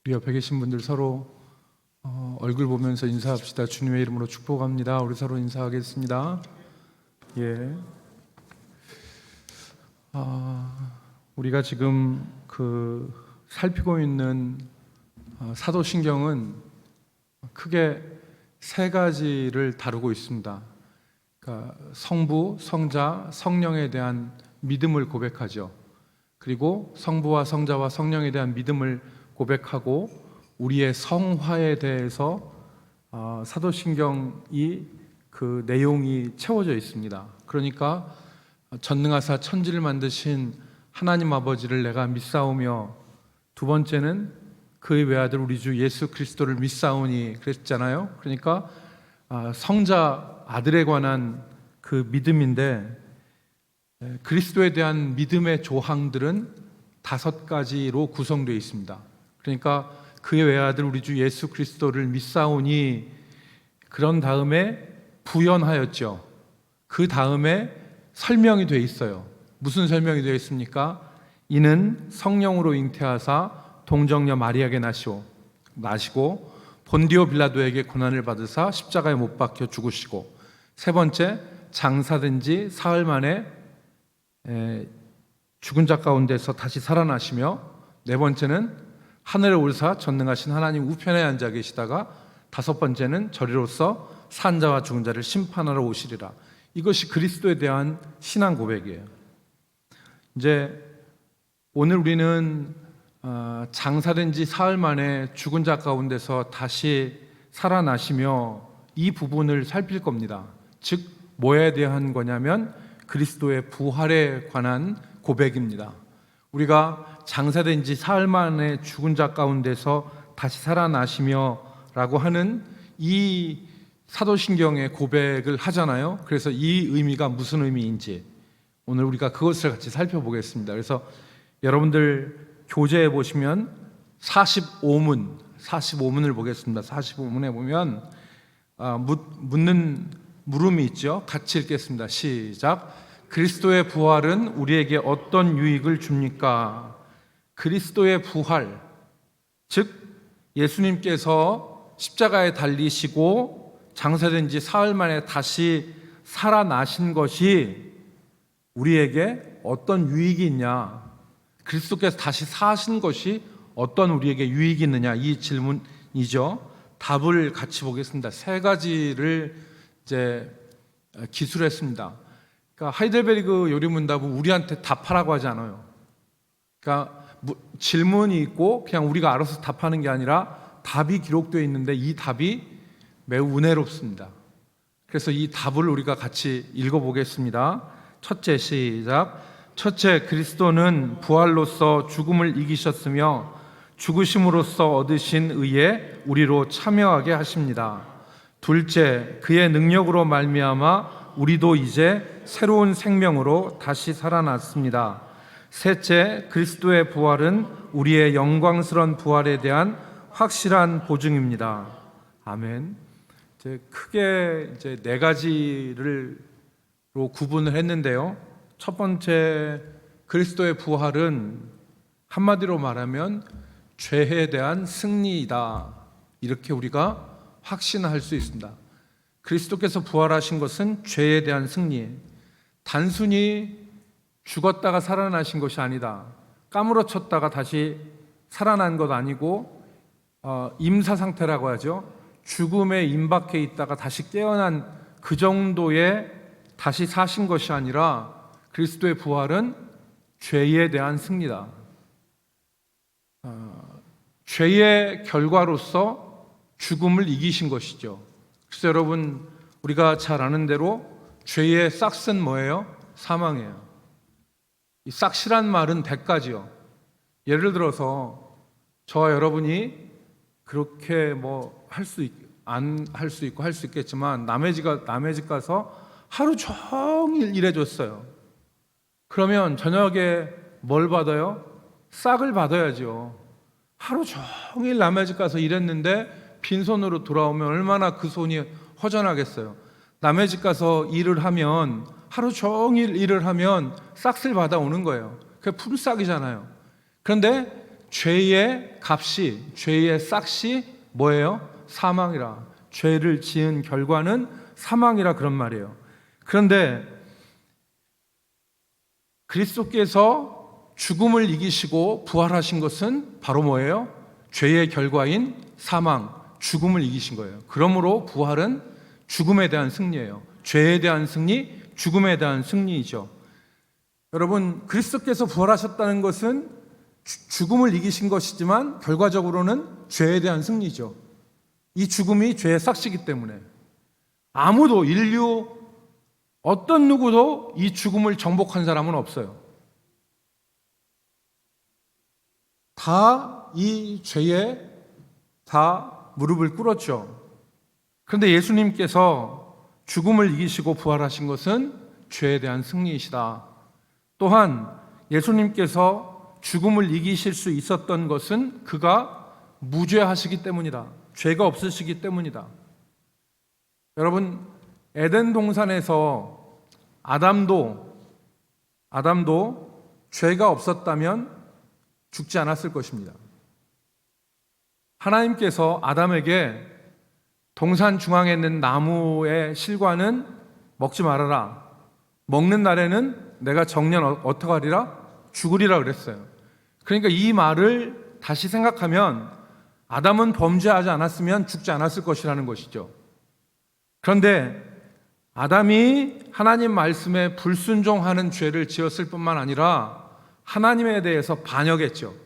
우리 옆에 계신 분들 서로 얼굴 보면서 인사합시다. 주님의 이름으로 축복합니다. 우리 서로 인사하겠습니다. 예. 우리가 지금 살피고 있는 사도신경은 크게 세 가지를 다루고 있습니다. 그러니까 성부, 성자, 성령에 대한 믿음을 고백하죠. 그리고 성부와 성자와 성령에 대한 믿음을 고백하고 우리의 성화에 대해서 사도신경이 그 내용이 채워져 있습니다. 그러니까 전능하사 천지를 만드신 하나님 아버지를 내가 믿사오며, 두 번째는 그의 외아들 우리 주 예수 그리스도를 믿사오니 그랬잖아요. 그러니까 성자 아들에 관한 그 믿음인데, 그리스도에 대한 믿음의 조항들은 5가지로 구성되어 있습니다. 그러니까 그의 외아들 우리 주 예수 그리스도를 믿사오니, 그런 다음에 부연하였죠. 그 다음에 설명이 되어 있어요. 무슨 설명이 되어 있습니까? 이는 성령으로 잉태하사 동정녀 마리아에게 나시고 본디오 빌라도에게 고난을 받으사 십자가에 못 박혀 죽으시고, 세 번째 장사된 지 사흘 만에 죽은 자 가운데서 다시 살아나시며, 네 번째는 하늘에 올사 전능하신 하나님 우편에 앉아 계시다가, 5번째는 저리로서 산 자와 죽은 자를 심판하러 오시리라. 이것이 그리스도에 대한 신앙 고백이에요. 이제 오늘 우리는 장사된 지 사흘 만에 죽은 자 가운데서 다시 살아나시며, 이 부분을 살필 겁니다. 즉 뭐에 대한 거냐면 그리스도의 부활에 관한 고백입니다. 우리가 장사된 지 사흘 만에 죽은 자 가운데서 다시 살아나시며 라고 하는 이 사도신경의 고백을 하잖아요. 그래서 이 의미가 무슨 의미인지 오늘 우리가 그것을 같이 살펴보겠습니다. 그래서 여러분들 교재에 보시면 45문을 보겠습니다. 45문에 보면 묻는 물음이 있죠. 같이 읽겠습니다. 시작. 그리스도의 부활은 우리에게 어떤 유익을 줍니까? 그리스도의 부활, 즉 예수님께서 십자가에 달리시고 장사된 지 사흘 만에 다시 살아나신 것이 우리에게 어떤 유익이 있냐, 그리스도께서 다시 사신 것이 어떤 우리에게 유익이 있느냐, 이 질문이죠. 답을 같이 보겠습니다. 3가지를 이제 기술했습니다. 그러니까 하이델베르그 요리문답은 우리한테 답하라고 하지 않아요. 그러니까 질문이 있고 그냥 우리가 알아서 답하는 게 아니라 답이 기록되어 있는데, 이 답이 매우 은혜롭습니다. 그래서 이 답을 우리가 같이 읽어보겠습니다. 첫째, 시작. 첫째, 그리스도는 부활로서 죽음을 이기셨으며 죽으심으로써 얻으신 의에 우리로 참여하게 하십니다. 둘째, 그의 능력으로 말미암아 우리도 이제 새로운 생명으로 다시 살아났습니다. 셋째, 그리스도의 부활은 우리의 영광스러운 부활에 대한 확실한 보증입니다. 아멘. 크게 4가지로 구분을 했는데요. 첫 번째, 그리스도의 부활은 한마디로 말하면 죄에 대한 승리이다, 이렇게 우리가 확신할 수 있습니다. 그리스도께서 부활하신 것은 죄에 대한 승리예요. 단순히 죽었다가 살아나신 것이 아니다. 까무러쳤다가 다시 살아난 것 아니고 임사 상태라고 하죠. 죽음에 임박해 있다가 다시 깨어난 그 정도의 다시 사신 것이 아니라, 그리스도의 부활은 죄에 대한 승리다. 죄의 결과로서 죽음을 이기신 것이죠. 그래서 여러분, 우리가 잘 아는 대로 죄의 싹은 뭐예요? 사망이에요. 이 싹이란 말은 100가지요. 예를 들어서 저와 여러분이 그렇게 안 할 수 있고 할 수 있겠지만, 남의 집 가서 하루 종일 일해줬어요. 그러면 저녁에 뭘 받아요? 싹을 받아야죠. 하루 종일 남의 집 가서 일했는데 빈손으로 돌아오면 얼마나 그 손이 허전하겠어요. 남의 집 가서 일을 하면, 하루 종일 일을 하면 싹을 받아오는 거예요. 그게 품삯이잖아요. 그런데 죄의 값이, 죄의 싹이 뭐예요? 사망이라. 죄를 지은 결과는 사망이라 그런 말이에요. 그런데 그리스도께서 죽음을 이기시고 부활하신 것은 바로 뭐예요? 죄의 결과인 사망, 죽음을 이기신 거예요. 그러므로 부활은 죽음에 대한 승리예요. 죄에 대한 승리, 죽음에 대한 승리이죠. 여러분, 그리스도께서 부활하셨다는 것은 죽음을 이기신 것이지만 결과적으로는 죄에 대한 승리죠. 이 죽음이 죄의 삭시기 때문에 아무도, 인류 어떤 누구도 이 죽음을 정복한 사람은 없어요. 다 이 죄에 다 무릎을 꿇었죠. 그런데 예수님께서 죽음을 이기시고 부활하신 것은 죄에 대한 승리이시다. 또한 예수님께서 죽음을 이기실 수 있었던 것은 그가 무죄하시기 때문이다. 죄가 없으시기 때문이다. 여러분, 에덴 동산에서 아담도 죄가 없었다면 죽지 않았을 것입니다. 하나님께서 아담에게 동산 중앙에 있는 나무의 실과는 먹지 말아라. 먹는 날에는 내가 정년 어떻게 하리라? 죽으리라 그랬어요. 그러니까 이 말을 다시 생각하면 아담은 범죄하지 않았으면 죽지 않았을 것이라는 것이죠. 그런데 아담이 하나님 말씀에 불순종하는 죄를 지었을 뿐만 아니라 하나님에 대해서 반역했죠.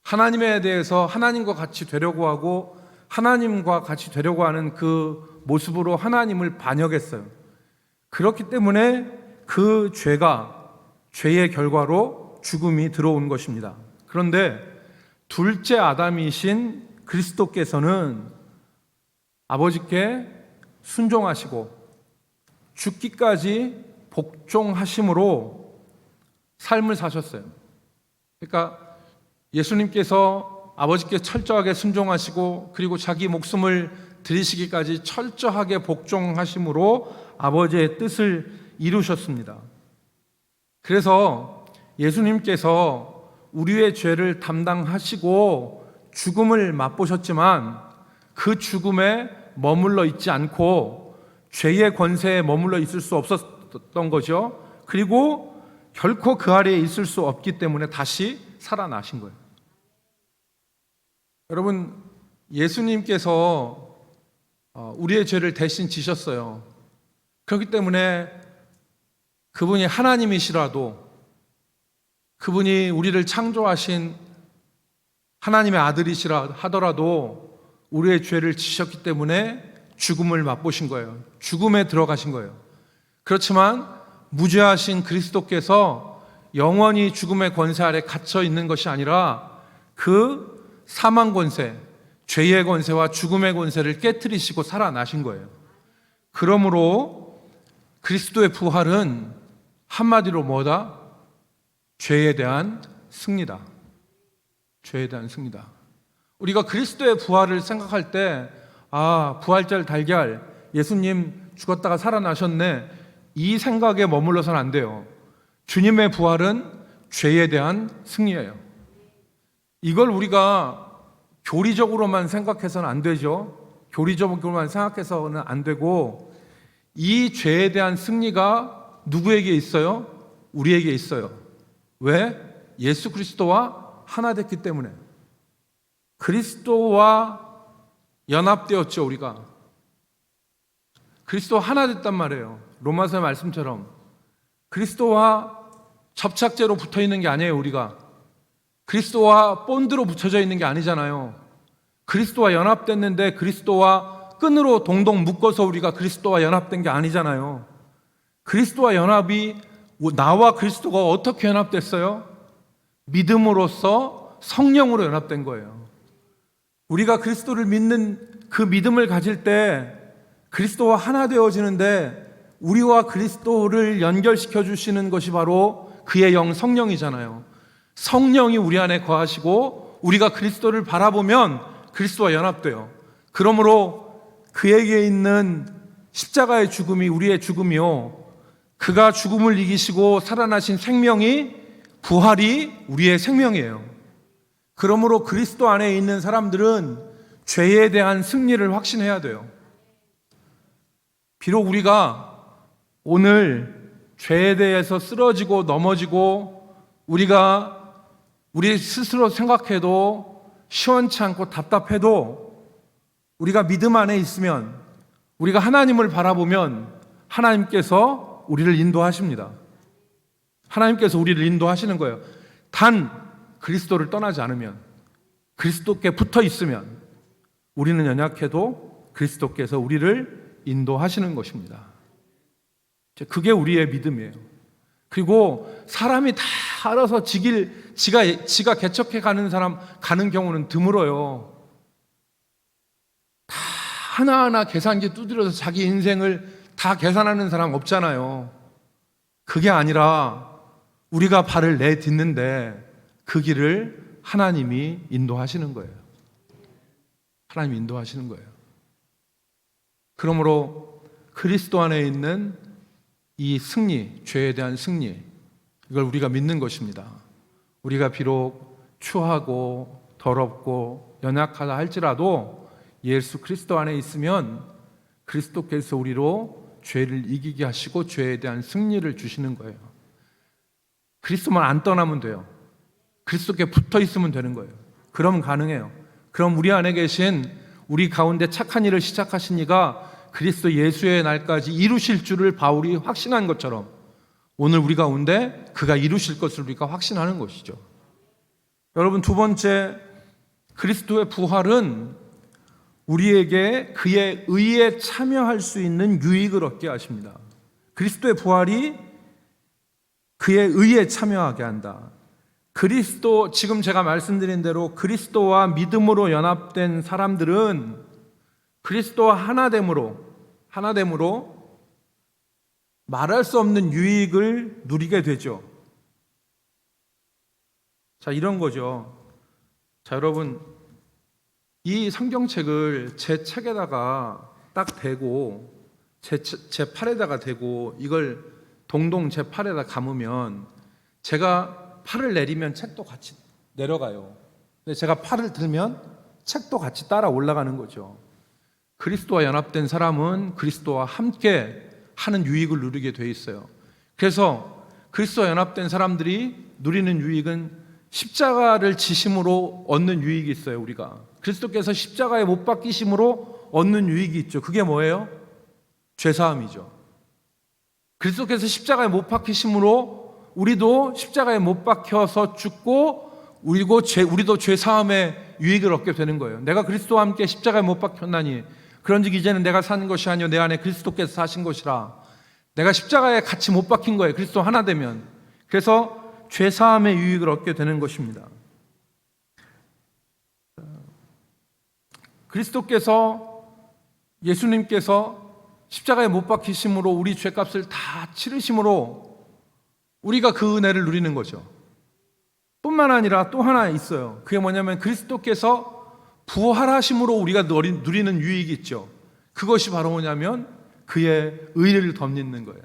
하나님에 대해서 하나님과 같이 되려고 하고 하나님과 같이 되려고 하는 그 모습으로 하나님을 반역했어요. 그렇기 때문에 그 죄의 결과로 죽음이 들어온 것입니다. 그런데 둘째 아담이신 그리스도께서는 아버지께 순종하시고 죽기까지 복종하심으로 삶을 사셨어요. 그러니까 예수님께서 아버지께 철저하게 순종하시고 그리고 자기 목숨을 드리시기까지 철저하게 복종하심으로 아버지의 뜻을 이루셨습니다. 그래서 예수님께서 우리의 죄를 담당하시고 죽음을 맛보셨지만 그 죽음에 머물러 있지 않고 죄의 권세에 머물러 있을 수 없었던 거죠. 그리고 결코 그 아래에 있을 수 없기 때문에 다시 살아나신 거예요. 여러분, 예수님께서 우리의 죄를 대신 지셨어요. 그렇기 때문에 그분이 하나님이시라도, 그분이 우리를 창조하신 하나님의 아들이시라 하더라도 우리의 죄를 지셨기 때문에 죽음을 맛보신 거예요. 죽음에 들어가신 거예요. 그렇지만 무죄하신 그리스도께서 영원히 죽음의 권세 아래 갇혀 있는 것이 아니라 그 사망 권세, 죄의 권세와 죽음의 권세를 깨트리시고 살아나신 거예요. 그러므로 그리스도의 부활은 한마디로 뭐다? 죄에 대한 승리다. 죄에 대한 승리다. 우리가 그리스도의 부활을 생각할 때 부활절 달걀, 예수님 죽었다가 살아나셨네, 이 생각에 머물러서는 안 돼요. 주님의 부활은 죄에 대한 승리예요. 이걸 우리가 교리적으로만 생각해서는 안 되죠. 교리적으로만 생각해서는 안 되고, 이 죄에 대한 승리가 누구에게 있어요? 우리에게 있어요. 왜? 예수 그리스도와 하나 됐기 때문에. 그리스도와 연합되었죠. 우리가 그리스도와 하나 됐단 말이에요. 로마서의 말씀처럼 그리스도와 접착제로 붙어 있는 게 아니에요. 우리가 그리스도와 본드로 붙여져 있는 게 아니잖아요. 그리스도와 연합됐는데 그리스도와 끈으로 동동 묶어서 우리가 그리스도와 연합된 게 아니잖아요. 그리스도와 연합이, 나와 그리스도가 어떻게 연합됐어요? 믿음으로써 성령으로 연합된 거예요. 우리가 그리스도를 믿는 그 믿음을 가질 때 그리스도와 하나 되어지는데, 우리와 그리스도를 연결시켜 주시는 것이 바로 그의 영 성령이잖아요. 성령이 우리 안에 거하시고 우리가 그리스도를 바라보면 그리스도와 연합돼요. 그러므로 그에게 있는 십자가의 죽음이 우리의 죽음이요, 그가 죽음을 이기시고 살아나신 생명이, 부활이 우리의 생명이에요. 그러므로 그리스도 안에 있는 사람들은 죄에 대한 승리를 확신해야 돼요. 비록 우리가 오늘 죄에 대해서 쓰러지고 넘어지고 우리가 우리 스스로 생각해도 시원치 않고 답답해도 우리가 믿음 안에 있으면, 우리가 하나님을 바라보면 하나님께서 우리를 인도하십니다. 하나님께서 우리를 인도하시는 거예요. 단 그리스도를 떠나지 않으면, 그리스도께 붙어 있으면 우리는 연약해도 그리스도께서 우리를 인도하시는 것입니다. 그게 우리의 믿음이에요. 그리고 사람이 다 알아서 지가 개척해 가는 경우는 드물어요. 다 하나하나 계산기 두드려서 자기 인생을 다 계산하는 사람 없잖아요. 그게 아니라 우리가 발을 내딛는데 그 길을 하나님이 인도하시는 거예요. 하나님이 인도하시는 거예요. 그러므로 그리스도 안에 있는 이 승리, 죄에 대한 승리, 이걸 우리가 믿는 것입니다. 우리가 비록 추하고 더럽고 연약하다 할지라도 예수 그리스도 안에 있으면 그리스도께서 우리로 죄를 이기게 하시고 죄에 대한 승리를 주시는 거예요. 그리스도만 안 떠나면 돼요. 그리스도께 붙어 있으면 되는 거예요. 그럼 가능해요. 그럼 우리 안에 계신, 우리 가운데 착한 일을 시작하신 이가 그리스도 예수의 날까지 이루실 줄을 바울이 확신한 것처럼 오늘 우리 가운데 그가 이루실 것을 우리가 확신하는 것이죠. 여러분, 두 번째, 그리스도의 부활은 우리에게 그의 의에 참여할 수 있는 유익을 얻게 하십니다. 그리스도의 부활이 그의 의에 참여하게 한다. 그리스도, 지금 제가 말씀드린 대로 그리스도와 믿음으로 연합된 사람들은 그리스도와 하나됨으로 말할 수 없는 유익을 누리게 되죠. 자, 이런 거죠. 자, 여러분, 이 성경책을 제 책에다가 딱 대고 제 팔에다가 대고 이걸 동동 제 팔에다 감으면 제가 팔을 내리면 책도 같이 내려가요. 근데 제가 팔을 들면 책도 같이 따라 올라가는 거죠. 그리스도와 연합된 사람은 그리스도와 함께 하는 유익을 누리게 돼 있어요. 그래서 그리스도와 연합된 사람들이 누리는 유익은 십자가를 지심으로 얻는 유익이 있어요. 우리가 그리스도께서 십자가에 못 박히심으로 얻는 유익이 있죠. 그게 뭐예요? 죄사함이죠. 그리스도께서 십자가에 못 박히심으로 우리도 십자가에 못 박혀서 죽고 우리도 죄사함의 유익을 얻게 되는 거예요. 내가 그리스도와 함께 십자가에 못 박혔나니 그런즉 이제는 내가 사는 것이 아니요 내 안에 그리스도께서 사신 것이라. 내가 십자가에 같이 못 박힌 거예요. 그리스도 하나 되면. 그래서 죄사함의 유익을 얻게 되는 것입니다. 예수님께서 십자가에 못 박히심으로 우리 죄값을 다 치르심으로 우리가 그 은혜를 누리는 거죠. 뿐만 아니라 또 하나 있어요. 그게 뭐냐면 그리스도께서 부활하심으로 우리가 누리는 유익이 있죠. 그것이 바로 뭐냐면 그의 의를 덧입는 거예요.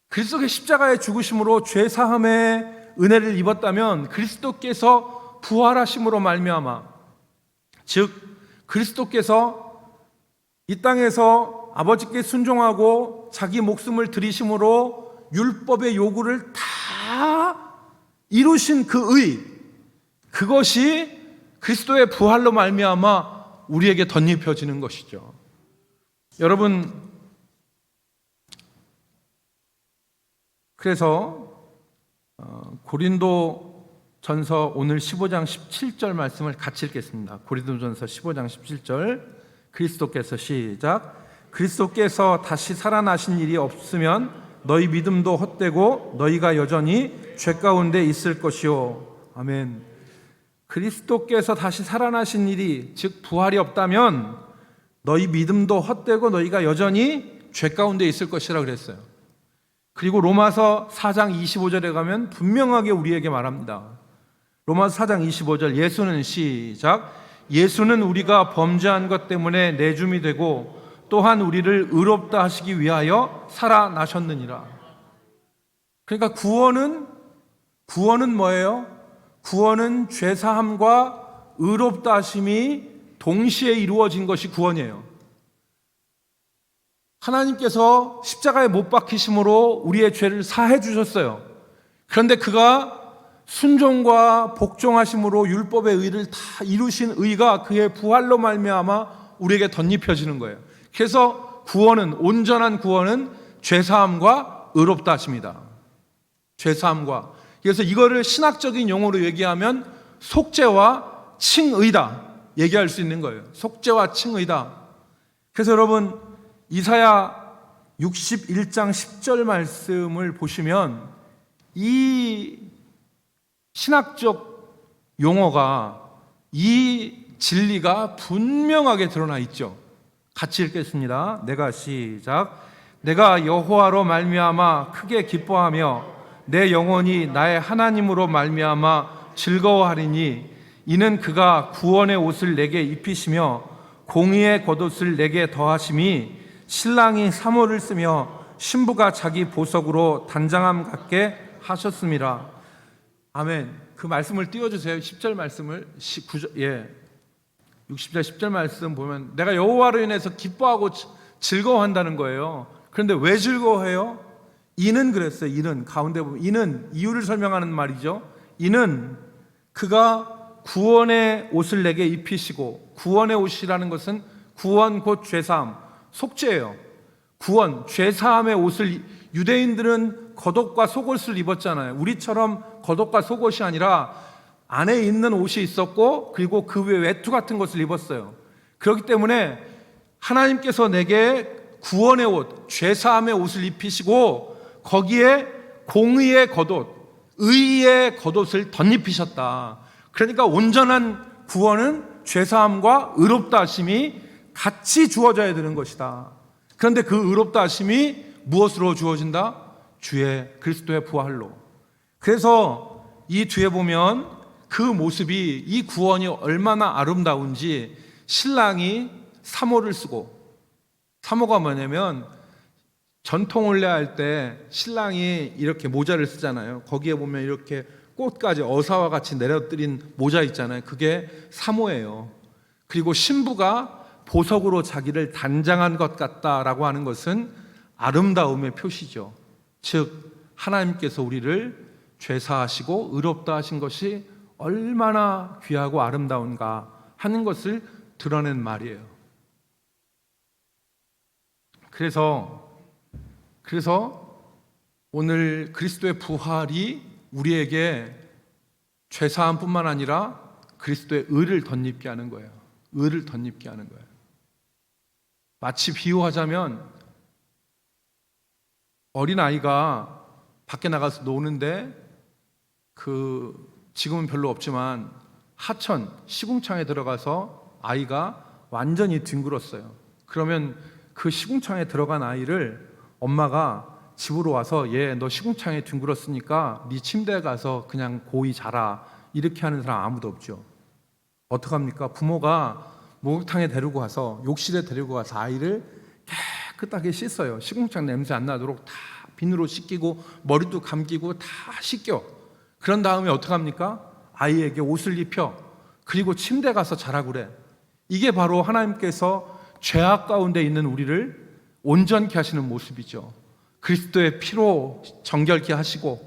그리스도의 십자가의 죽으심으로 죄사함의 은혜를 입었다면 그리스도께서 부활하심으로 말미암아, 즉 그리스도께서 이 땅에서 아버지께 순종하고 자기 목숨을 드리심으로 율법의 요구를 다 이루신 그 의, 그것이 그리스도의 부활로 말미암아 우리에게 덧입혀지는 것이죠. 여러분, 그래서 고린도전서 오늘 15장 17절 말씀을 같이 읽겠습니다. 고린도전서 15장 17절, 그리스도께서 시작. 그리스도께서 다시 살아나신 일이 없으면 너희 믿음도 헛되고 너희가 여전히 죄 가운데 있을 것이요. 아멘. 그리스도께서 다시 살아나신 일이, 즉 부활이 없다면 너희 믿음도 헛되고 너희가 여전히 죄 가운데 있을 것이라 그랬어요. 그리고 로마서 4장 25절에 가면 분명하게 우리에게 말합니다. 로마서 4장 25절, 예수는 시작. 예수는 우리가 범죄한 것 때문에 내줌이 되고 또한 우리를 의롭다 하시기 위하여 살아나셨느니라. 그러니까 구원은 뭐예요? 구원은 죄사함과 의롭다 하심이 동시에 이루어진 것이 구원이에요. 하나님께서 십자가에 못 박히심으로 우리의 죄를 사해 주셨어요. 그런데 그가 순종과 복종하심으로 율법의 의를 다 이루신 의가 그의 부활로 말미암아 우리에게 덧입혀지는 거예요. 그래서 구원은, 온전한 구원은 죄사함과 의롭다 하십니다. 죄사함과. 그래서 이거를 신학적인 용어로 얘기하면 속죄와 칭의다 얘기할 수 있는 거예요. 속죄와 칭의다. 그래서 여러분, 이사야 61장 10절 말씀을 보시면 이 신학적 용어가, 이 진리가 분명하게 드러나 있죠. 같이 읽겠습니다. 내가 여호와로 말미암아 크게 기뻐하며 내 영혼이 나의 하나님으로 말미암아 즐거워하리니 이는 그가 구원의 옷을 내게 입히시며 공의의 겉옷을 내게 더하심이 신랑이 사모를 쓰며 신부가 자기 보석으로 단장함 같게 하셨음이라. 아멘. 그 말씀을 띄워주세요. 10절 말씀을. 60절 10절 말씀 보면 내가 여호와로 인해서 기뻐하고 즐거워한다는 거예요. 그런데 왜 즐거워해요? 이는 그랬어요. 이는 가운데 보면 이는 이유를 설명하는 말이죠. 이는 그가 구원의 옷을 내게 입히시고, 구원의 옷이라는 것은 구원 곧 죄사함, 속죄예요. 구원, 죄사함의 옷을, 유대인들은 겉옷과 속옷을 입었잖아요. 우리처럼 겉옷과 속옷이 아니라 안에 있는 옷이 있었고 그리고 그 위에 외투 같은 것을 입었어요. 그렇기 때문에 하나님께서 내게 구원의 옷, 죄사함의 옷을 입히시고 거기에 공의의 겉옷, 의의 겉옷을 덧입히셨다. 그러니까 온전한 구원은 죄사함과 의롭다 하심이 같이 주어져야 되는 것이다. 그런데 그 의롭다 하심이 무엇으로 주어진다? 주의 그리스도의 부활로. 그래서 이 뒤에 보면 그 모습이, 이 구원이 얼마나 아름다운지, 신랑이 사모를 쓰고, 사모가 뭐냐면 전통 혼례할 때 신랑이 이렇게 모자를 쓰잖아요. 거기에 보면 이렇게 꽃까지 어사와 같이 내려뜨린 모자 있잖아요. 그게 사모예요. 그리고 신부가 보석으로 자기를 단장한 것 같다라고 하는 것은 아름다움의 표시죠. 즉 하나님께서 우리를 죄사하시고 의롭다 하신 것이 얼마나 귀하고 아름다운가 하는 것을 드러낸 말이에요. 그래서 오늘 그리스도의 부활이 우리에게 죄사함뿐만 아니라 그리스도의 의를 덧입게 하는 거예요. 의를 덧입게 하는 거예요. 마치 비유하자면 어린아이가 밖에 나가서 노는데 지금은 별로 없지만 하천, 시궁창에 들어가서 아이가 완전히 뒹굴었어요. 그러면 그 시궁창에 들어간 아이를 엄마가 집으로 와서 얘 너 시궁창에 뒹굴었으니까 네 침대에 가서 그냥 고이 자라, 이렇게 하는 사람 아무도 없죠. 어떡합니까? 부모가 목욕탕에 데리고 가서, 욕실에 데리고 가서 아이를 깨끗하게 씻어요. 시궁창 냄새 안 나도록 다 비누로 씻기고 머리도 감기고 다 씻겨. 그런 다음에 어떡합니까? 아이에게 옷을 입혀. 그리고 침대 가서 자라고 그래. 이게 바로 하나님께서 죄악 가운데 있는 우리를 온전케 하시는 모습이죠. 그리스도의 피로 정결케 하시고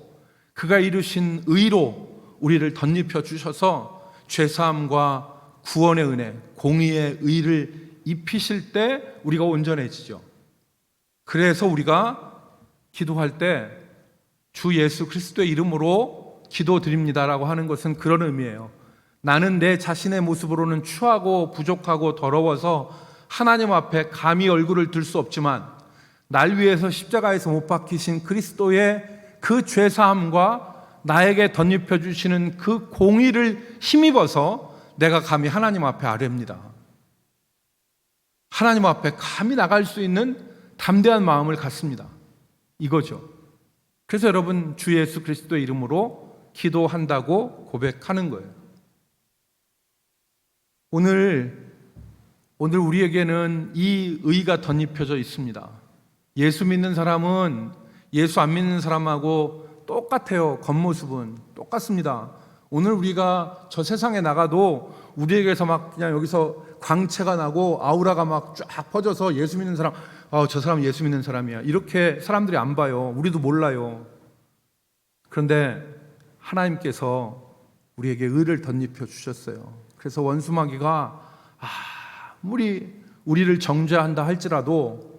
그가 이루신 의로 우리를 덧입혀 주셔서 죄사함과 구원의 은혜, 공의의 의를 입히실 때 우리가 온전해지죠. 그래서 우리가 기도할 때 주 예수 그리스도의 이름으로 기도드립니다라고 하는 것은 그런 의미예요. 나는 내 자신의 모습으로는 추하고 부족하고 더러워서 하나님 앞에 감히 얼굴을 들 수 없지만 날 위해서 십자가에서 못 박히신 그리스도의 그 죄사함과 나에게 덧입혀 주시는 그 공의를 힘입어서 내가 감히 하나님 앞에 아뢰입니다. 하나님 앞에 감히 나갈 수 있는 담대한 마음을 갖습니다. 이거죠. 그래서 여러분, 주 예수 그리스도의 이름으로 기도한다고 고백하는 거예요. 오늘 우리에게는 이 의가 덧입혀져 있습니다. 예수 믿는 사람은 예수 안 믿는 사람하고 똑같아요. 겉모습은 똑같습니다. 오늘 우리가 저 세상에 나가도 우리에게서 막 그냥 여기서 광채가 나고 아우라가 막 쫙 퍼져서 예수 믿는 사람, 저 사람 예수 믿는 사람이야, 이렇게 사람들이 안 봐요. 우리도 몰라요. 그런데 하나님께서 우리에게 의를 덧입혀 주셨어요. 그래서 원수마귀가 아무리 우리를 정죄한다 할지라도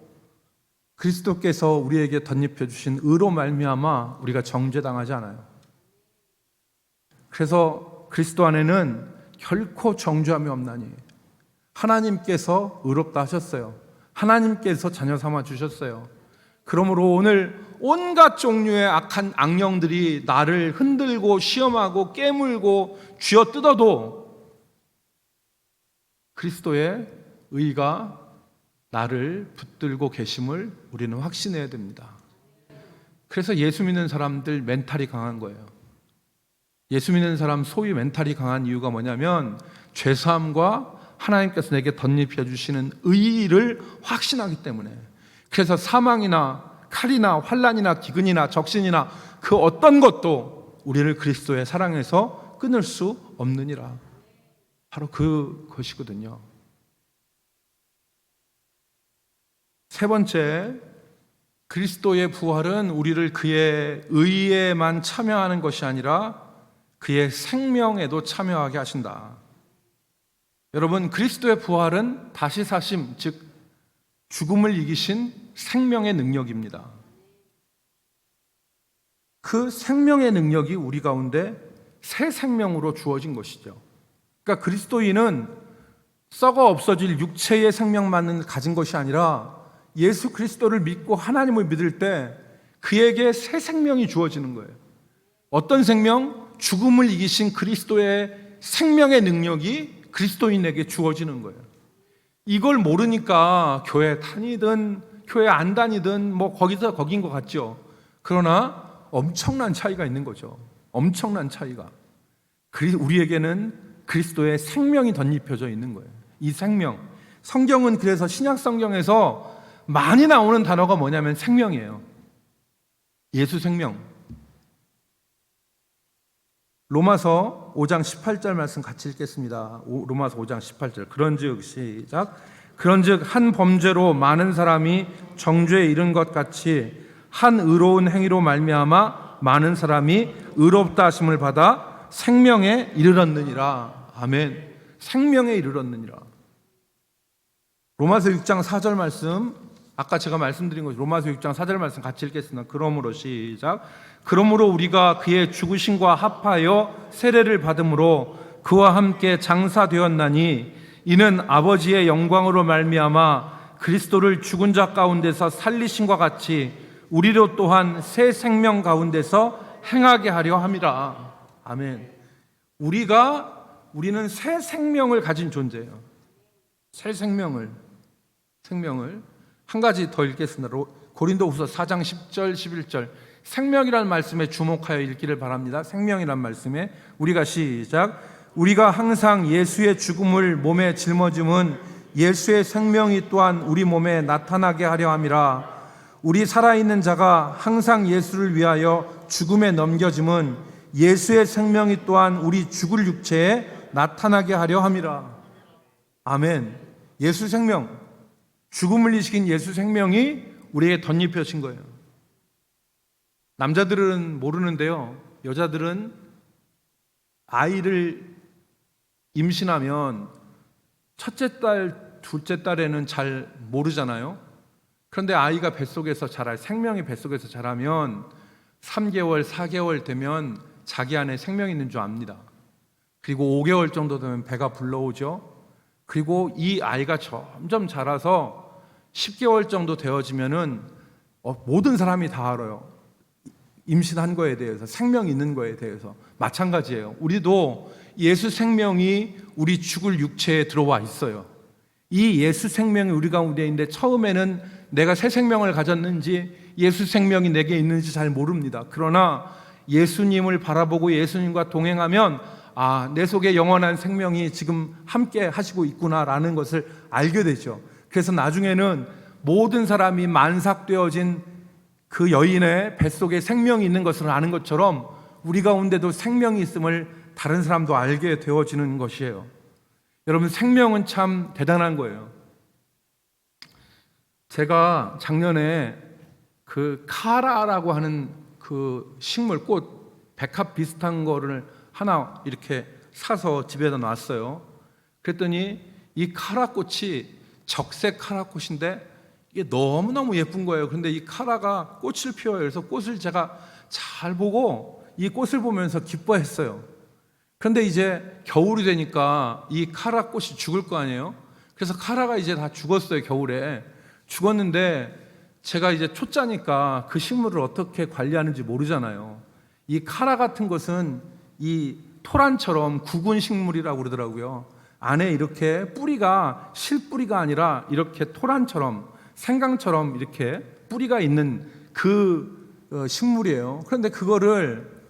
그리스도께서 우리에게 덧입혀 주신 의로 말미암아 우리가 정죄당하지 않아요. 그래서 그리스도 안에는 결코 정죄함이 없나니 하나님께서 의롭다 하셨어요. 하나님께서 자녀 삼아 주셨어요. 그러므로 오늘 온갖 종류의 악한 악령들이 나를 흔들고 시험하고 깨물고 쥐어뜯어도 그리스도의 의가 나를 붙들고 계심을 우리는 확신해야 됩니다. 그래서 예수 믿는 사람들 멘탈이 강한 거예요. 예수 믿는 사람 소위 멘탈이 강한 이유가 뭐냐면 죄사함과 하나님께서 내게 덧입혀 주시는 의를 확신하기 때문에. 그래서 사망이나 칼이나 환난이나 기근이나 적신이나 그 어떤 것도 우리를 그리스도의 사랑에서 끊을 수 없느니라. 바로 그것이거든요. 세 번째, 그리스도의 부활은 우리를 그의 의에만 참여하는 것이 아니라 그의 생명에도 참여하게 하신다. 여러분, 그리스도의 부활은 다시 사심, 즉 죽음을 이기신 생명의 능력입니다. 그 생명의 능력이 우리 가운데 새 생명으로 주어진 것이죠. 그러니까 그리스도인은 썩어 없어질 육체의 생명만을 가진 것이 아니라 예수 그리스도를 믿고 하나님을 믿을 때 그에게 새 생명이 주어지는 거예요. 어떤 생명? 죽음을 이기신 그리스도의 생명의 능력이 그리스도인에게 주어지는 거예요. 이걸 모르니까 교회 다니든 교회 안 다니든 뭐 거기서 거긴 것 같죠. 그러나 엄청난 차이가 있는 거죠. 엄청난 차이가. 우리에게는 그리스도의 생명이 덧입혀져 있는 거예요. 이 생명. 성경은 그래서 신약 성경에서 많이 나오는 단어가 뭐냐면 생명이에요. 예수 생명. 로마서 5장 18절 말씀 같이 읽겠습니다. 로마서 5장 18절. 그런즉 시작. 그런즉 한 범죄로 많은 사람이 정죄에 이른 것 같이 한 의로운 행위로 말미암아 많은 사람이 의롭다 하심을 받아 생명에 이르렀느니라. 아멘. 생명에 이르렀느니라. 로마서 6장 4절 말씀, 아까 제가 말씀드린 것이 로마서 6장 4절 말씀 같이 읽겠습니다. 그러므로 시작. 그러므로 우리가 그의 죽으심과 합하여 세례를 받음으로 그와 함께 장사되었나니 이는 아버지의 영광으로 말미암아 그리스도를 죽은 자 가운데서 살리심과 같이 우리로 또한 새 생명 가운데서 행하게 하려 함이라. 아멘. 우리는 새 생명을 가진 존재예요. 새 생명을 한 가지 더 읽겠습니다. 고린도후서 4장 10절 11절. 생명이라는 말씀에 주목하여 읽기를 바랍니다. 생명이라는 말씀에 우리가 시작. 우리가 항상 예수의 죽음을 몸에 짊어짐은 예수의 생명이 또한 우리 몸에 나타나게 하려 함이라. 우리 살아있는 자가 항상 예수를 위하여 죽음에 넘겨짐은 예수의 생명이 또한 우리 죽을 육체에 나타나게 하려 함이라. 아멘. 예수 생명, 죽음을 이기신 예수 생명이 우리에게 덧입혀진 거예요. 남자들은 모르는데요, 여자들은 아이를 임신하면 첫째 딸, 둘째 딸에는 잘 모르잖아요. 그런데 아이가 뱃속에서 생명이 뱃속에서 자라면 3개월, 4개월 되면 자기 안에 생명이 있는 줄 압니다. 그리고 5개월 정도 되면 배가 불러오죠. 그리고 이 아이가 점점 자라서 10개월 정도 되어지면은 모든 사람이 다 알아요. 임신한 거에 대해서, 생명이 있는 거에 대해서. 마찬가지예요. 우리도 예수 생명이 우리 죽을 육체에 들어와 있어요. 이 예수 생명이 우리 가운데 있는데 처음에는 내가 새 생명을 가졌는지 예수 생명이 내게 있는지 잘 모릅니다. 그러나 예수님을 바라보고 예수님과 동행하면 내 속에 영원한 생명이 지금 함께 하시고 있구나라는 것을 알게 되죠. 그래서 나중에는 모든 사람이 만삭되어진 그 여인의 뱃속에 생명이 있는 것을 아는 것처럼 우리 가운데도 생명이 있음을 다른 사람도 알게 되어지는 것이에요. 여러분, 생명은 참 대단한 거예요. 제가 작년에 그 카라라고 하는 그 식물, 꽃, 백합 비슷한 거를 하나 이렇게 사서 집에다 놨어요. 그랬더니 이 카라 꽃이 적색 카라 꽃인데 이게 너무너무 예쁜 거예요. 그런데 이 카라가 꽃을 피워요. 그래서 꽃을 제가 잘 보고 이 꽃을 보면서 기뻐했어요. 그런데 이제 겨울이 되니까 이 카라 꽃이 죽을 거 아니에요. 그래서 카라가 이제 다 죽었어요. 겨울에 죽었는데 제가 이제 초짜니까 그 식물을 어떻게 관리하는지 모르잖아요. 이 카라 같은 것은 이 토란처럼 구근 식물이라고 그러더라고요. 안에 이렇게 뿌리가 실뿌리가 아니라 이렇게 토란처럼 생강처럼 이렇게 뿌리가 있는 그 식물이에요. 그런데 그거를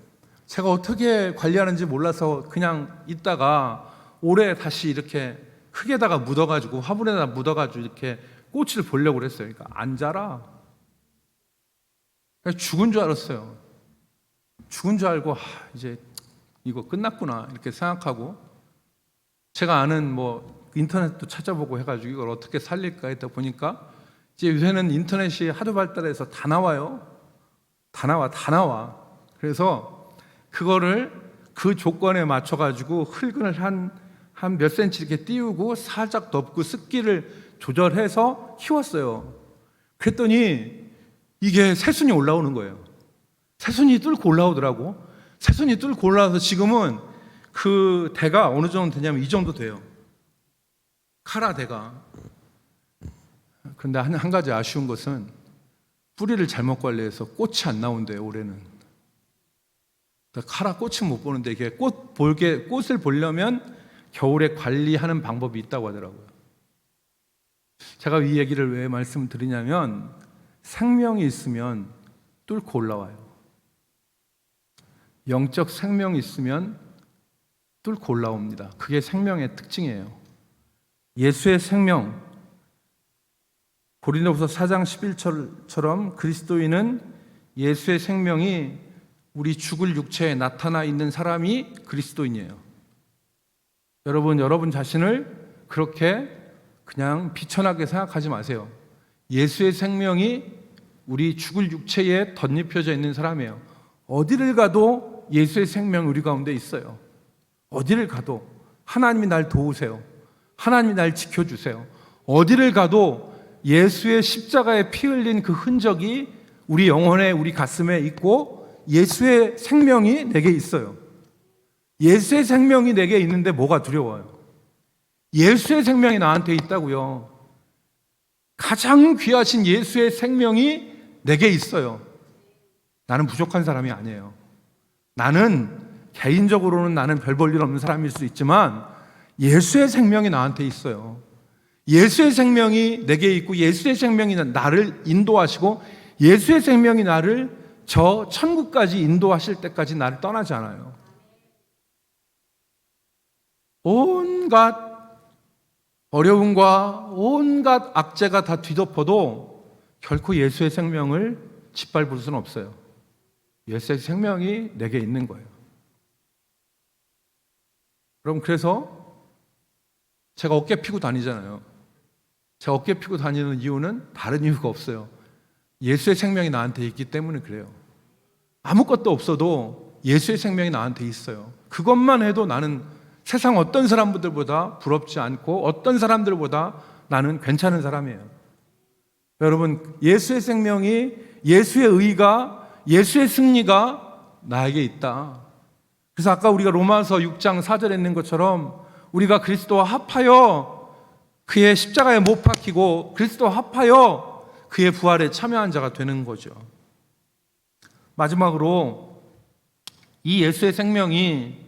제가 어떻게 관리하는지 몰라서 그냥 있다가 올해 다시 이렇게 흙에다가 묻어가지고 화분에다 묻어가지고 이렇게 꽃을 보려고 그랬어요. 그러니까 안 자라. 그래서 죽은 줄 알았어요. 죽은 줄 알고 이제 이거 끝났구나 이렇게 생각하고 제가 아는 뭐 인터넷도 찾아보고 해가지고 이걸 어떻게 살릴까 했다 보니까 이제 요새는 인터넷이 하도 발달해서 다 나와요. 다 나와. 그래서 그거를 그 조건에 맞춰가지고 흙을 한 몇 센치 이렇게 띄우고 살짝 덮고 습기를 조절해서 키웠어요. 그랬더니 이게 새순이 올라오는 거예요. 새순이 뚫고 올라오더라고. 새순이 뚫고 올라와서 지금은 그 대가 어느 정도 되냐면 이 정도 돼요. 카라 대가. 그런데 한 가지 아쉬운 것은 뿌리를 잘못 관리해서 꽃이 안 나온대요. 올해는. 카라 꽃은 못 보는데 이게 꽃을 보려면 겨울에 관리하는 방법이 있다고 하더라고요. 제가 이 얘기를 왜 말씀드리냐면 생명이 있으면 뚫고 올라와요. 영적 생명이 있으면 뚫고 올라옵니다. 그게 생명의 특징이에요. 예수의 생명, 고린도후서 4장 11절처럼 그리스도인은 예수의 생명이 우리 죽을 육체에 나타나 있는 사람이 그리스도인이에요. 여러분 자신을 그렇게 그냥 비천하게 생각하지 마세요. 예수의 생명이 우리 죽을 육체에 덧입혀져 있는 사람이에요. 어디를 가도 예수의 생명이 우리 가운데 있어요. 어디를 가도 하나님이 날 도우세요. 하나님이 날 지켜주세요. 어디를 가도 예수의 십자가에 피 흘린 그 흔적이 우리 영혼에 우리 가슴에 있고 예수의 생명이 내게 있어요. 예수의 생명이 내게 있는데 뭐가 두려워요? 예수의 생명이 나한테 있다고요. 가장 귀하신 예수의 생명이 내게 있어요. 나는 부족한 사람이 아니에요. 개인적으로는 나는 별 볼 일 없는 사람일 수 있지만 예수의 생명이 나한테 있어요. 예수의 생명이 내게 있고 예수의 생명이 나를 인도하시고 예수의 생명이 나를 저 천국까지 인도하실 때까지 나를 떠나지 않아요. 온갖 어려움과 온갖 악재가 다 뒤덮어도 결코 예수의 생명을 짓밟을 수는 없어요. 예수의 생명이 내게 있는 거예요. 여러분, 그래서 제가 어깨 피고 다니잖아요. 제가 어깨 피고 다니는 이유는 다른 이유가 없어요. 예수의 생명이 나한테 있기 때문에 그래요. 아무것도 없어도 예수의 생명이 나한테 있어요. 그것만 해도 나는 세상 어떤 사람들보다 부럽지 않고 어떤 사람들보다 나는 괜찮은 사람이에요. 여러분, 예수의 생명이, 예수의 의가, 예수의 승리가 나에게 있다. 그래서 아까 우리가 로마서 6장 4절에 있는 것처럼 우리가 그리스도와 합하여 그의 십자가에 못 박히고 그리스도와 합하여 그의 부활에 참여한 자가 되는 거죠. 마지막으로 이 예수의 생명이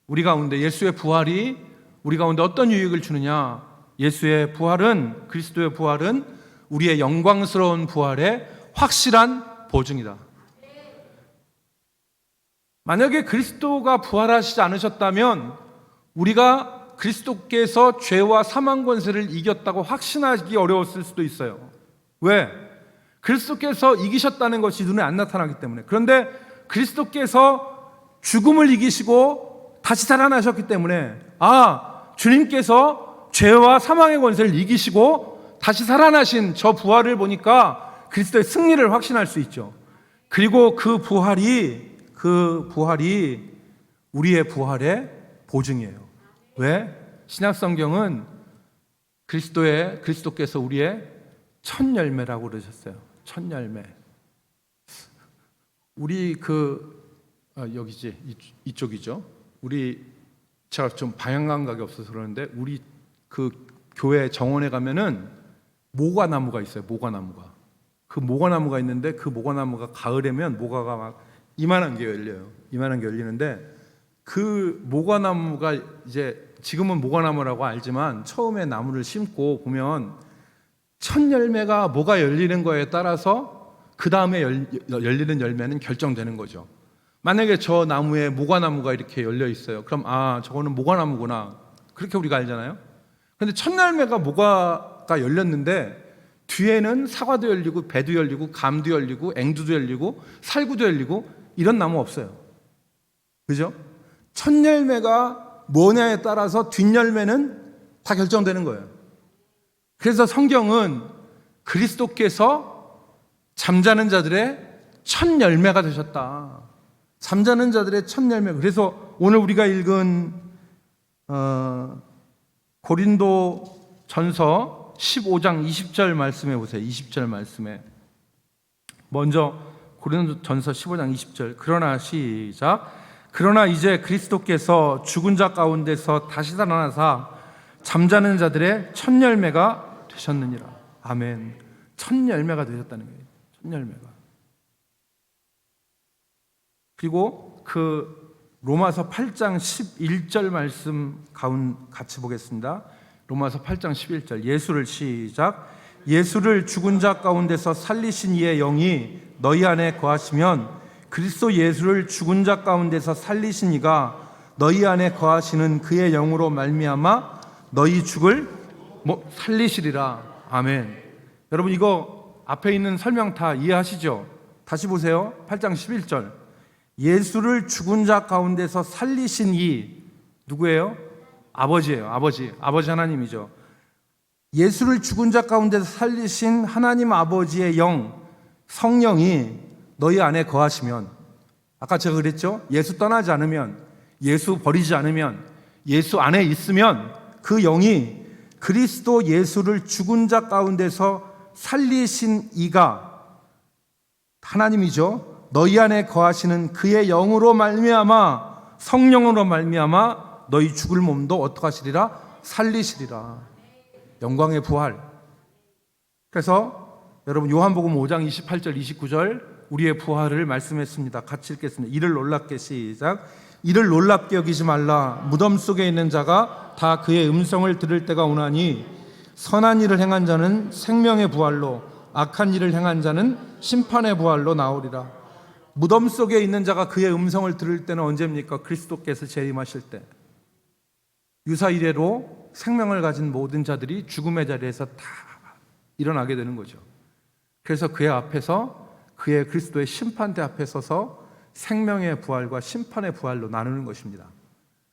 우리 가운데, 예수의 부활이 우리 가운데 어떤 유익을 주느냐? 예수의 부활은, 그리스도의 부활은 우리의 영광스러운 부활의 확실한 보증이다. 만약에 그리스도가 부활하시지 않으셨다면 우리가 그리스도께서 죄와 사망 권세를 이겼다고 확신하기 어려웠을 수도 있어요. 왜? 그리스도께서 이기셨다는 것이 눈에 안 나타나기 때문에. 그런데 그리스도께서 죽음을 이기시고 다시 살아나셨기 때문에 주님께서 죄와 사망의 권세를 이기시고 다시 살아나신 저 부활을 보니까 그리스도의 승리를 확신할 수 있죠. 그리고 그 부활이 우리의 부활의 보증이에요. 왜? 신약성경은 그리스도께서 우리의 첫 열매라고 그러셨어요. 첫 열매. 우리 여기지 이쪽이죠. 제가 좀 방향 감각이 없어서 그러는데 우리 교회 정원에 가면은 모과나무가 있어요. 모과나무가. 그 모과나무가 있는데 그 모과나무가 가을에면 모과가 막 이만한 게 열려요. 이만한 게 열리는데 그 모과나무가 이제 지금은 모과나무라고 알지만 처음에 나무를 심고 보면 첫 열매가 뭐가 열리는 거에 따라서 그 다음에 열리는 열매는 결정되는 거죠. 만약에 저 나무에 모과나무가 이렇게 열려 있어요. 그럼 저거는 모과나무구나. 그렇게 우리가 알잖아요. 그런데 첫 열매가 모과가 열렸는데 뒤에는 사과도 열리고 배도 열리고 감도 열리고 앵두도 열리고 살구도 열리고 이런 나무 없어요. 그죠? 첫 열매가 뭐냐에 따라서 뒷열매는 다 결정되는 거예요. 그래서 성경은 그리스도께서 잠자는 자들의 첫 열매가 되셨다. 잠자는 자들의 첫 열매. 그래서 오늘 우리가 읽은 고린도전서 15장 20절 말씀해 보세요. 20절 말씀에 먼저 고린도전서 15장 20절. 그러나 시작. 그러나 이제 그리스도께서 죽은 자 가운데서 다시 살아나사 잠자는 자들의 첫 열매가 되셨느니라. 아멘. 첫 열매가 되셨다는 거예요. 첫 열매가. 그리고 로마서 8장 11절 말씀 같이 보겠습니다. 로마서 8장 11절. 예수를 시작. 예수를 죽은 자 가운데서 살리신 이의 영이 너희 안에 거하시면 그리스도 예수를 죽은 자 가운데서 살리신 이가 너희 안에 거하시는 그의 영으로 말미암아 너희 죽을 살리시리라. 아멘. 여러분 이거 앞에 있는 설명 다 이해하시죠? 다시 보세요. 8장 11절. 예수를 죽은 자 가운데서 살리신 이 누구예요? 아버지예요. 아버지 하나님이죠. 예수를 죽은 자 가운데서 살리신 하나님 아버지의 영, 성령이 너희 안에 거하시면, 아까 제가 그랬죠? 예수 떠나지 않으면, 예수 버리지 않으면, 예수 안에 있으면 그 영이 그리스도 예수를 죽은 자 가운데서 살리신 이가 하나님이죠. 너희 안에 거하시는 그의 영으로 말미암아, 성령으로 말미암아 너희 죽을 몸도 어떻게 하시리라? 살리시리라. 영광의 부활. 그래서 여러분 요한복음 5장 28절 29절 우리의 부활을 말씀했습니다. 같이 읽겠습니다. 이를 놀랍게 시작. 이를 놀랍게 여기지 말라. 무덤 속에 있는 자가 다 그의 음성을 들을 때가 오나니 선한 일을 행한 자는 생명의 부활로 악한 일을 행한 자는 심판의 부활로 나오리라. 무덤 속에 있는 자가 그의 음성을 들을 때는 언제입니까? 그리스도께서 재림하실 때. 유사 이래로 생명을 가진 모든 자들이 죽음의 자리에서 다 일어나게 되는 거죠. 그래서 그의 앞에서 그의 그리스도의 심판대 앞에 서서 생명의 부활과 심판의 부활로 나누는 것입니다.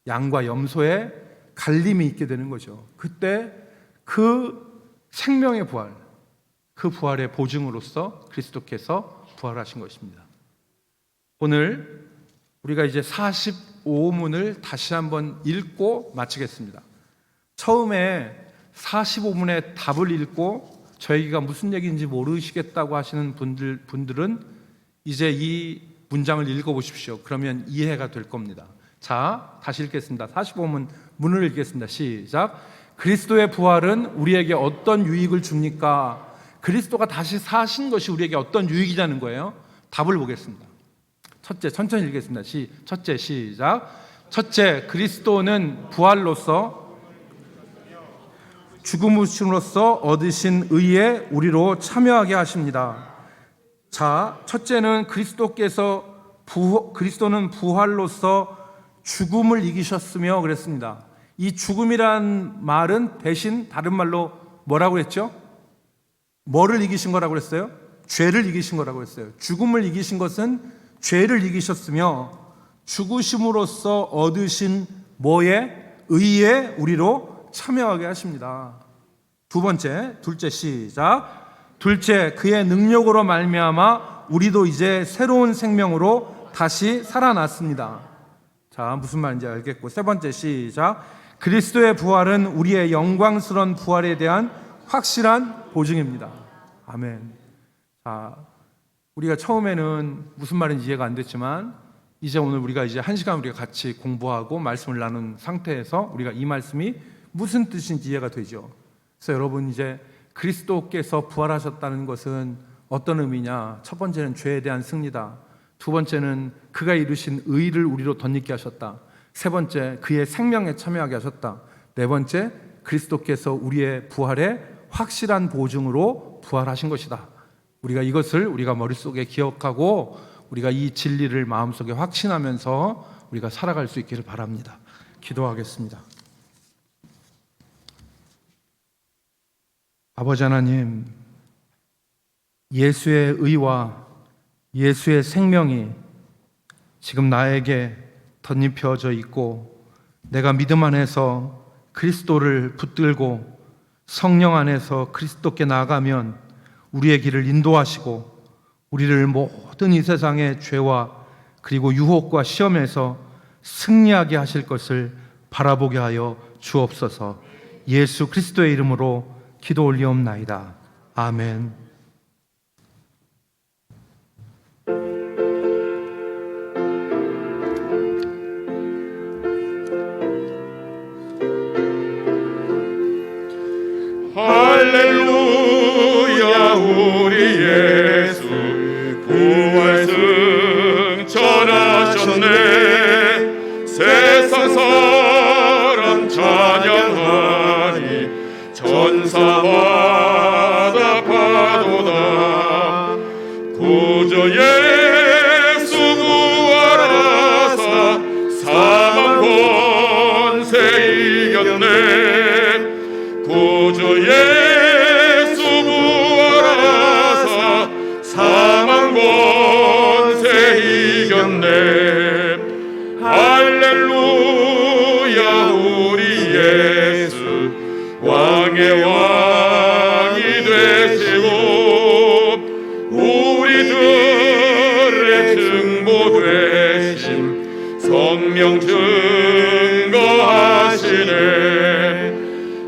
양과 염소의 갈림이 있게 되는 거죠. 그때 그 생명의 부활, 그 부활의 보증으로서 그리스도께서 부활하신 것입니다. 오늘 우리가 이제 45문을 다시 한번 읽고 마치겠습니다. 처음에 45문의 답을 읽고 저희가 무슨 얘기인지 모르시겠다고 하시는 분들은 이제 이 문장을 읽어보십시오. 그러면 이해가 될 겁니다. 자, 다시 읽겠습니다. 45문 문을 읽겠습니다. 시작. 그리스도의 부활은 우리에게 어떤 유익을 줍니까? 그리스도가 다시 사신 것이 우리에게 어떤 유익이냐는 거예요. 답을 보겠습니다. 첫째, 천천히 읽겠습니다. 첫째, 시작. 첫째, 그리스도는 부활로서 죽음으로써 얻으신 의에 우리로 참여하게 하십니다. 자, 첫째는 그리스도는 부활로서 죽음을 이기셨으며 그랬습니다. 이 죽음이란 말은 대신 다른 말로 뭐라고 했죠? 뭐를 이기신 거라고 그랬어요? 죄를 이기신 거라고 했어요. 죽음을 이기신 것은 죄를 이기셨으며 죽으심으로써 얻으신 뭐의? 의의 우리로 참여하게 하십니다. 두 번째, 둘째 시작. 둘째, 그의 능력으로 말미암아 우리도 이제 새로운 생명으로 다시 살아났습니다. 자, 무슨 말인지 알겠고, 세 번째 시작. 그리스도의 부활은 우리의 영광스러운 부활에 대한 확실한 보증입니다. 아멘. 자, 우리가 처음에는 무슨 말인지 이해가 안 됐지만 이제 오늘 우리가 이제 1시간 우리가 같이 공부하고 말씀을 나눈 상태에서 우리가 이 말씀이 무슨 뜻인지 이해가 되죠. 그래서 여러분, 이제 그리스도께서 부활하셨다는 것은 어떤 의미냐? 첫 번째는 죄에 대한 승리다. 두 번째는 그가 이루신 의를 우리로 덧입게 하셨다. 세 번째, 그의 생명에 참여하게 하셨다. 네 번째, 그리스도께서 우리의 부활의 확실한 보증으로 부활하신 것이다. 우리가 이것을 우리가 머릿속에 기억하고 우리가 이 진리를 마음속에 확신하면서 우리가 살아갈 수 있기를 바랍니다. 기도하겠습니다. 아버지 하나님, 예수의 의와 예수의 생명이 지금 나에게 덧입혀져 있고 내가 믿음 안에서 그리스도를 붙들고 성령 안에서 그리스도께 나아가면 우리의 길을 인도하시고 우리를 모든 이 세상의 죄와 그리고 유혹과 시험에서 승리하게 하실 것을 바라보게 하여 주옵소서. 예수 그리스도의 이름으로 기도 올리옵나이다. 아멘. 할렐루야, 우리 예수 부활 승천하셨네. 세상 사람 찬양하니 천사마다 파도다. 구주 예수 부활하사 사망 권세 이겼네. 구주 예수 부활하사 사망 권세 이겼네. 할렐루야, 우리 예수 왕의 왕이 되시고 우리들의 증보 되심 성령 증거하시네.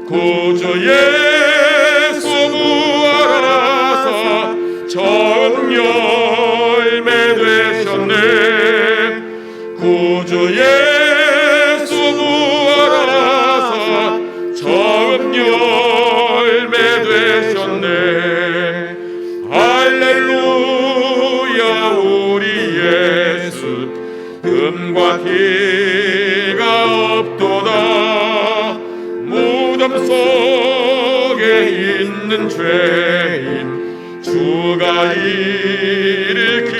구주 예수 부활하사 첫 열매 되셨네. 구주 예수 부활하사 첫 열매 되셨네. 할렐루야, 우리 예수 금과 희가 없도다. 무덤 속에 있는 죄인 주가 일으키시네.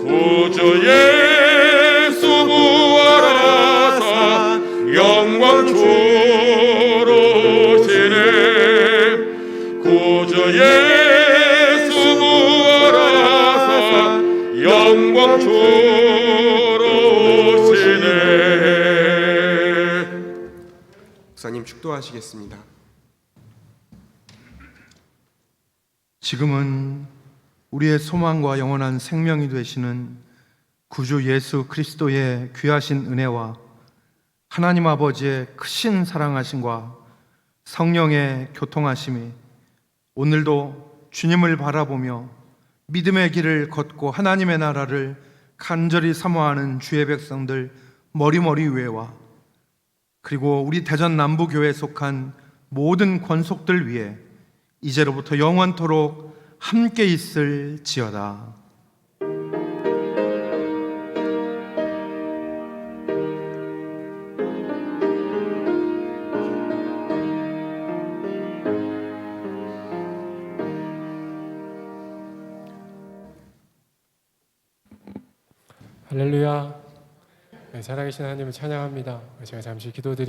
구주 예수 부활하사 영광 주로 오시네. 구주 예수 부활하사 영광 주로 오시네. 목사님 축도하시겠습니다. 지금은 우리의 소망과 영원한 생명이 되시는 구주 예수 그리스도의 귀하신 은혜와 하나님 아버지의 크신 사랑하심과 성령의 교통하심이 오늘도 주님을 바라보며 믿음의 길을 걷고 하나님의 나라를 간절히 사모하는 주의 백성들 머리머리 위에와 그리고 우리 대전 남부교회에 속한 모든 권속들 위에 이제로부터 영원토록 함께 있을지어다. 할렐루야. 네, 살아계신 하나님을 찬양합니다. 제가 잠시 기도드리